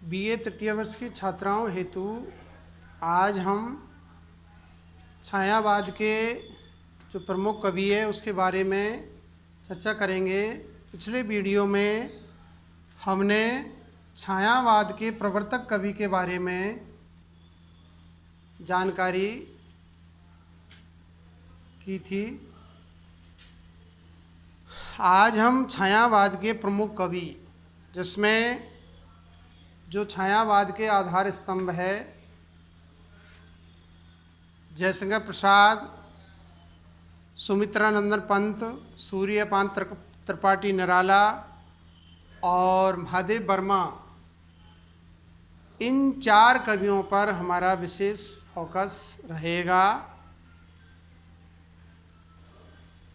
BA तृतीय वर्ष की छात्राओं हेतु आज हम छायावाद के जो प्रमुख कवि है उसके बारे में चर्चा करेंगे। पिछले वीडियो में हमने छायावाद के प्रवर्तक कवि के बारे में जानकारी की थी। आज हम छायावाद के प्रमुख कवि, जिसमें जो छायावाद के आधार स्तंभ है, जयशंकर प्रसाद, सुमित्रानंदन पंत, सूर्यकांत त्रिपाठी निराला और महादेव वर्मा, इन चार कवियों पर हमारा विशेष फोकस रहेगा।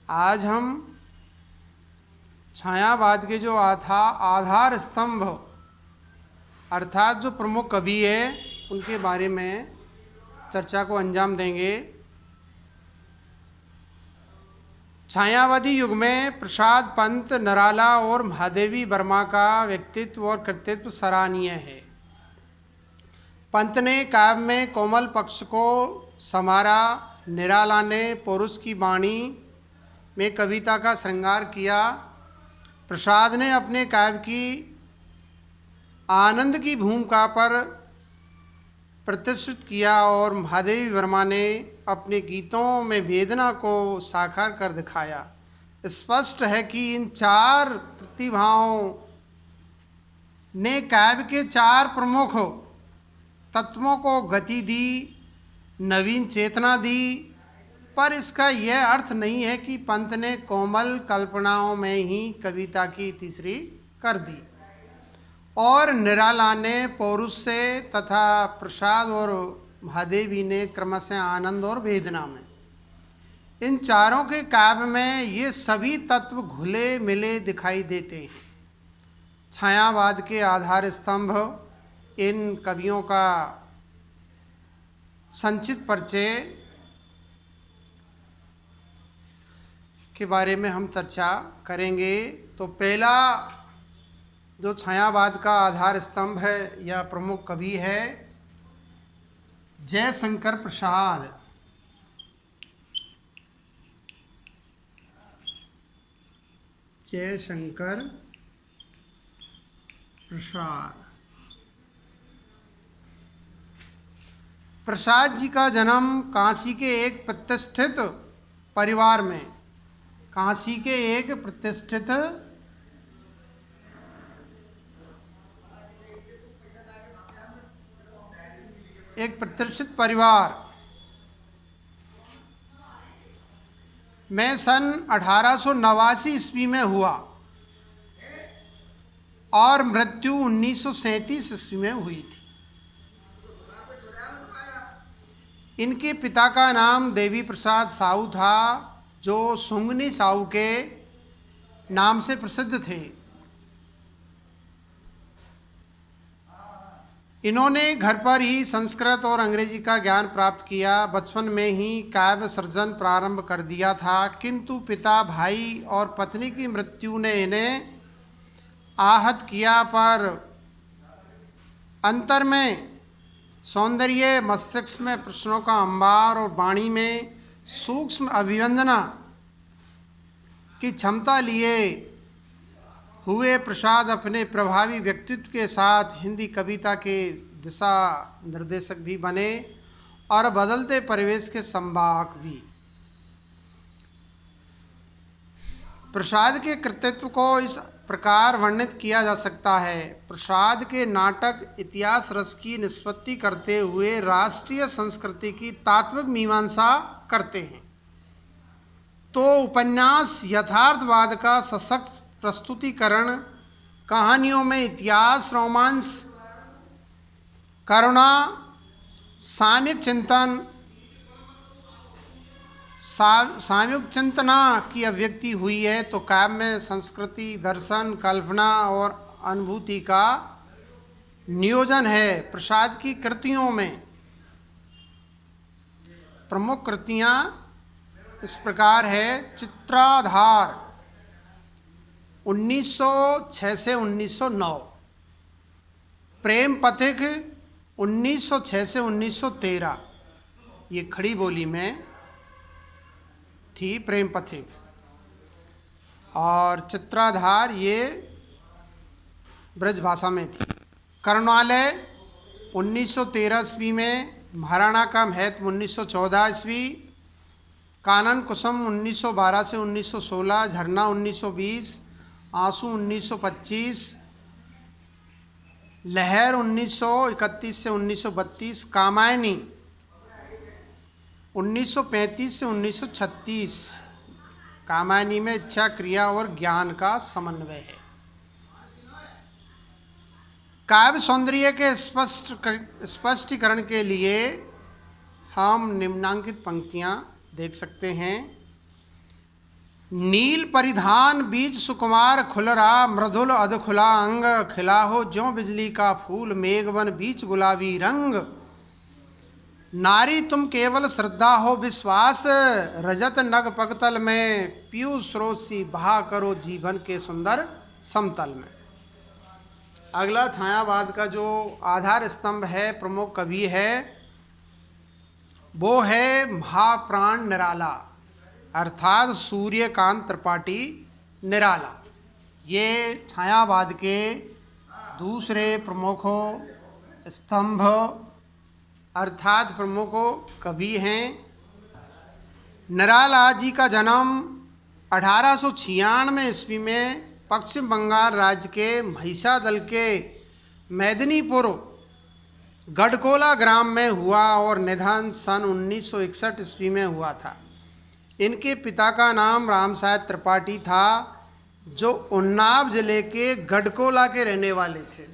आज हम छायावाद के जो आधार स्तंभ अर्थात जो प्रमुख कवि है उनके बारे में चर्चा को अंजाम देंगे। छायावादी युग में प्रसाद, पंत, निराला और महादेवी वर्मा का व्यक्तित्व और कृतित्व सराहनीय है। पंत ने काव्य में कोमल पक्ष को संवारा, निराला ने पौरुष की वाणी में कविता का श्रृंगार किया, प्रसाद ने अपने काव्य की आनंद की भूमिका पर प्रतिष्ठित किया और महादेवी वर्मा ने अपने गीतों में वेदना को साकार कर दिखाया। स्पष्ट है कि इन चार प्रतिभाओं ने काव्य के चार प्रमुख तत्वों को गति दी, नवीन चेतना दी, पर इसका यह अर्थ नहीं है कि पंत ने कोमल कल्पनाओं में ही कविता की तीसरी कर दी और निराला ने पौरुष से तथा प्रसाद और महादेवी ने क्रमशः आनंद और वेदना में। इन चारों के काव्य में ये सभी तत्व घुले मिले दिखाई देते हैं। छायावाद के आधार स्तंभ इन कवियों का संक्षिप्त परिचय के बारे में हम चर्चा करेंगे। तो पहला जो छायावाद का आधार स्तंभ है या प्रमुख कवि है जयशंकर प्रसाद। जयशंकर प्रसाद। प्रसाद जी का जन्म काशी के एक प्रतिष्ठित परिवार में, काशी के एक प्रतिष्ठित परिवार में सन 1889 ईस्वी में हुआ और मृत्यु 1937 ईस्वी में हुई थी। इनके पिता का नाम देवी प्रसाद साहू था, जो सुंगनी साहू के नाम से प्रसिद्ध थे। इन्होंने घर पर ही संस्कृत और अंग्रेजी का ज्ञान प्राप्त किया। बचपन में ही काव्य सर्जन प्रारंभ कर दिया था, किंतु पिता, भाई और पत्नी की मृत्यु ने इन्हें आहत किया। पर अंतर में सौंदर्य, मस्तिष्क में प्रश्नों का अंबार और वाणी में सूक्ष्म अभिव्यंजना की क्षमता लिए हुए प्रसाद अपने प्रभावी व्यक्तित्व के साथ हिंदी कविता के दिशा निर्देशक भी बने और बदलते परिवेश के संवाहक भी। प्रसाद के कृतित्व को इस प्रकार वर्णित किया जा सकता है। प्रसाद के नाटक इतिहास रस की निष्पत्ति करते हुए राष्ट्रीय संस्कृति की तात्विक मीमांसा करते हैं, तो उपन्यास यथार्थवाद का सशक्त प्रस्तुतिकरण, कहानियों में इतिहास, रोमांस, करुणा, सामयिक चिंतना की अभिव्यक्ति हुई है, तो काव्य में संस्कृति, दर्शन, कल्पना और अनुभूति का नियोजन है। प्रसाद की कृतियों में प्रमुख कृतियां इस प्रकार है। चित्राधार 1906 से 1909, प्रेम पथिक 1906 से 1913 ये खड़ी बोली में थी प्रेम पथिक, और चित्राधार ये ब्रज भाषा में थी। कर्णालय 1913 ईस्वी में, महाराणा का महत्व 1914 ईस्वी, कानन कुसुम 1912 से 1916, झरना 1920, आंसू 1925, लहर 1931 से 1932, कामायनी 1935 से 1936। कामायनी में इच्छा, क्रिया और ज्ञान का समन्वय है। काव्य सौंदर्य के स्पष्टीकरण के लिए हम निम्नांकित पंक्तियां देख सकते हैं। नील परिधान बीज सुकुमार खुलरा, मृदुल अधखुला अंग, खिला हो ज्यों बिजली का फूल, मेघवन बीच गुलाबी रंग। नारी तुम केवल श्रद्धा हो विश्वास, रजत नग पगतल में, पीयूष स्रोत सी बहा करो जीवन के सुंदर समतल में। अगला छायावाद का जो आधार स्तंभ है, प्रमुख कवि है, वो है महाप्राण निराला, अर्थात सूर्यकांत त्रिपाठी निराला। ये छायावाद के दूसरे प्रमुख स्तंभ अर्थात प्रमुख कवि हैं। निराला जी का जन्म 1896 ईस्वी में पश्चिम बंगाल राज्य के महिषादल के मेदिनीपुर गढ़कोला ग्राम में हुआ और निधन सन 1961 ईस्वी में हुआ था। इनके पिता का नाम रामसायद त्रिपाठी था, जो उन्नाव जिले के गढ़कोला के रहने वाले थे।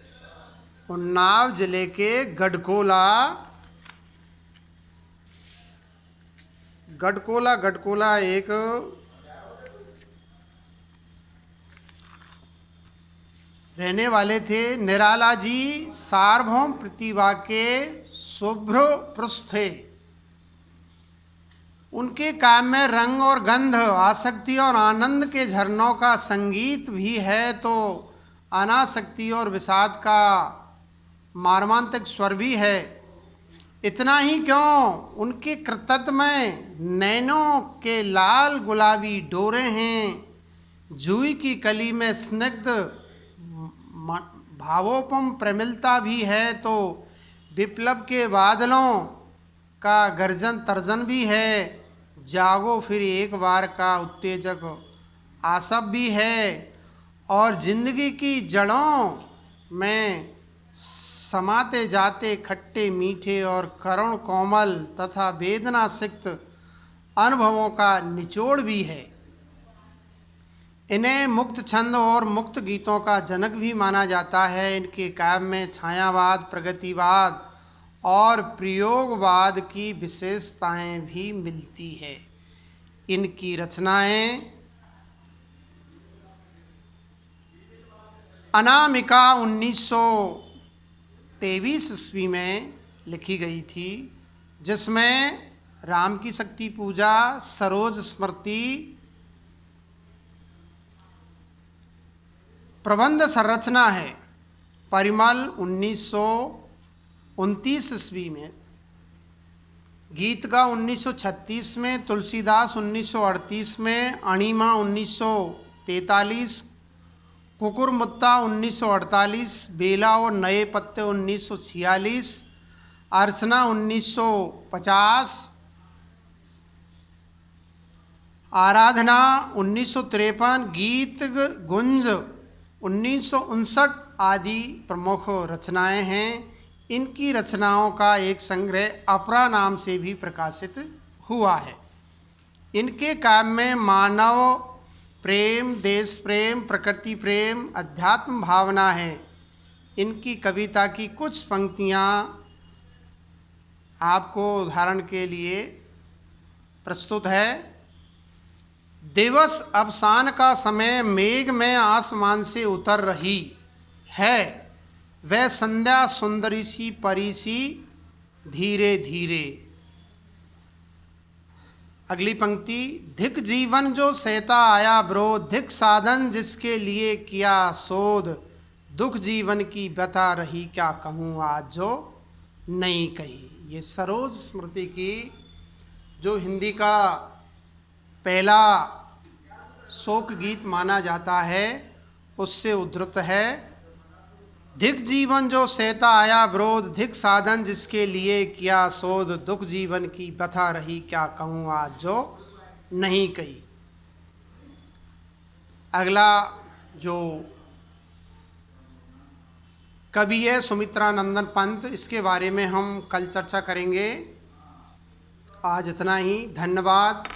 उन्नाव जिले के गढ़कोला एक रहने वाले थे। निराला जी सार्वभौम प्रतिभा के शुभ्र पुरुष थे। उनके काम में रंग और गंध, आसक्ति और आनंद के झरनों का संगीत भी है, तो अनासक्ति और विषाद का मार्मांतिक स्वर भी है। इतना ही क्यों, उनके कृतत्व में नैनों के लाल गुलाबी डोरे हैं, जूही की कली में स्निग्ध भावोपम प्रमिलता भी है, तो विप्लव के बादलों का गर्जन तर्जन भी है। जागो फिर एक बार का उत्तेजक आसब भी है, और जिंदगी की जड़ों में समाते जाते खट्टे मीठे और करुण कोमल तथा वेदना सिक्त अनुभवों का निचोड़ भी है। इन्हें मुक्त छंद और मुक्त गीतों का जनक भी माना जाता है। इनके काव्य में छायावाद, प्रगतिवाद और प्रयोगवाद की विशेषताएं भी मिलती है। इनकी रचनाएं अनामिका 1923 ईस्वी में लिखी गई थी, जिसमें राम की शक्ति पूजा, सरोज स्मृति, प्रबंध संरचना है। परिमल 1929 ईस्वी में, गीतगा 1936 में, तुलसीदास 1938 में, अणिमा 1943, कुकुरमुत्ता 1948, बेला और नए पत्ते 1946, अर्चना 1950, आराधना 1953, गीत गुंज 1959 आदि प्रमुख रचनाएं हैं। इनकी रचनाओं का एक संग्रह अपरा नाम से भी प्रकाशित हुआ है। इनके काव्य में मानव प्रेम, देश प्रेम, प्रकृति प्रेम, अध्यात्म भावना है। इनकी कविता की कुछ पंक्तियाँ आपको उदाहरण के लिए प्रस्तुत है। दिवस अवसान का समय, मेघ में आसमान से उतर रही है, वह संध्या सुंदरी सी परी सी धीरे धीरे। अगली पंक्ति, धिक जीवन जो सहता आया ब्रो, धिक साधन जिसके लिए किया शोध, दुख जीवन की व्यथा रही, क्या कहूँ आज जो नहीं कही। ये सरोज स्मृति की जो हिंदी का पहला शोक गीत माना जाता है, उससे उद्धृत है। धिक जीवन जो सहता आया विरोध, धिक साधन जिसके लिए किया शोध, दुख जीवन की व्यथा रही, क्या कहूँ आज जो नहीं कही। अगला जो कवि है सुमित्रानंदन पंत, इसके बारे में हम कल चर्चा करेंगे। आज इतना ही, धन्यवाद।